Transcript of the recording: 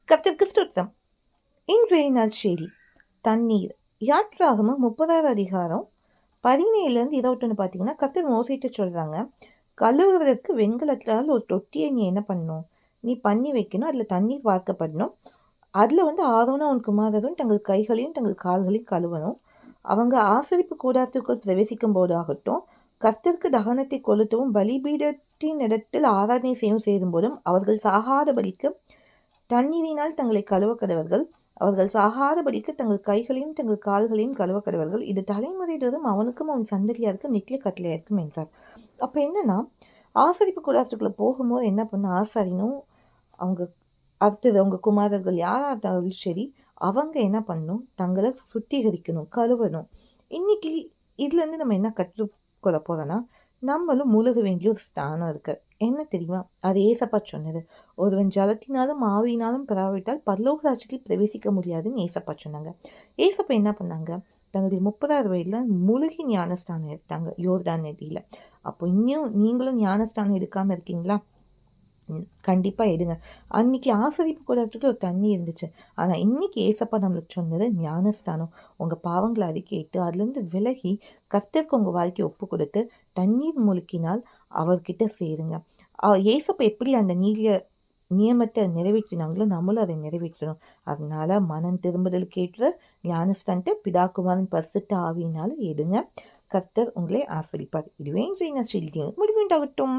கர்த்தருக்கு ஸ்தோத்திரம். இன்றைய நற்செய்தி தண்ணீர். யாத்ராகமம் 30வது அதிகாரம் 17லேருந்து 21 பார்த்தீங்கன்னா, கர்த்தர் மோசேட்ட சொல்றாங்க, கழுவுவதற்கு வெண்கலத்தால் ஒரு தொட்டியை நீ என்ன பண்ணணும், நீ பண்ணி வைக்கணும். அதில் தண்ணீர் வார்க்கப்படணும். அதில் ஆரோனும் அவன் குமாரரும் தங்கள் கைகளையும் தங்கள் கால்களையும் கழுவணும். அவங்க ஆசரிப்பு கூடாரத்துக்குள் பிரவேசிக்கும் போதாகட்டும், கர்த்தருக்கு தகனத்தை கொளுத்தவும் பலிபீடத்தின் இடத்தில் ஆராதனை செய்யவும் சேரும்போதும் அவர்கள் சாகாதபடிக்கு தண்ணீரினால் தங்களை கழுவ கடவர்கள். அவர்கள் சாகாதபடிக்கு தங்கள் கைகளையும் தங்கள் கால்களையும் கழுவ கடவர்கள். இது தலைமுறை தோறும் அவனுக்கும் அவன் சந்ததியாருக்கும் நித்திய கட்டளையாயிருக்கும் என்றார். அப்போ என்னன்னா, ஆசரிப்பு கூடாரத்துக்குள்ள போகும்போது என்ன பண்ண, ஆசாரியனும் அவங்க அடுத்தது அவங்க குமாரர்கள் யாராக இருந்தாலும் சரி, அவங்க என்ன பண்ணணும், தங்களை சுத்திகரிக்கணும், கழுவணும். இன்னைக்கு இதுலேருந்து நம்ம என்ன கற்றுக்கொள்ள போறோம்னா, நம்மளும் முழுக வேண்டிய ஒரு ஸ்தானம் இருக்கு. என்ன தெரியுமா? அது ஏசப்பா சொன்னது. ஒருவன் ஜலத்தினாலும் ஆவியினாலும் பெறாவிட்டால் பரலோக ராஜ்யத்தில் பிரவேசிக்க முடியாதுன்னு ஏசப்பா சொன்னாங்க. ஏசப்பா என்ன பண்ணாங்க, தங்களுடைய 30வது வயதுல முழுகி ஞானஸ்தானம் எடுத்தாங்க யோர்தான் நதியில. அப்போ இன்னும் நீங்களும் ஞானஸ்தானம் எடுக்காம இருக்கீங்களா? கண்டிப்பா எடுங்க. அன்னைக்கு ஆசரிப்பு கூடாரத்துக்கு ஒரு தண்ணி இருந்துச்சு. ஆனா இன்னைக்கு ஏசப்பா நம்மளுக்கு சொன்னது ஞானஸ்தானம். உங்க பாவங்களை அறிக்கையிட்டு அதுலேருந்து விலகி கர்த்தருக்கு உங்க வாழ்க்கையை ஒப்பு கொடுத்து தண்ணீர் முழுக்கினால் அவர்கிட்ட சேருங்க. ஏசப்பா எப்படி அந்த நியமத்தை நிறைவேற்றினாங்களோ நம்மளும் அதை நிறைவேற்றணும். அதனால மனம் திரும்புதலுக்கு ஏற்ற ஞானஸ்தானத்தை பிதாகுமாரன் பரிசுத்த ஆவியினால எடுங்க. கர்த்தர் உங்களை ஆசரிப்பார். இதுவே இன்றைய நற்செய்தி. முடிவுண்டாகட்டும்.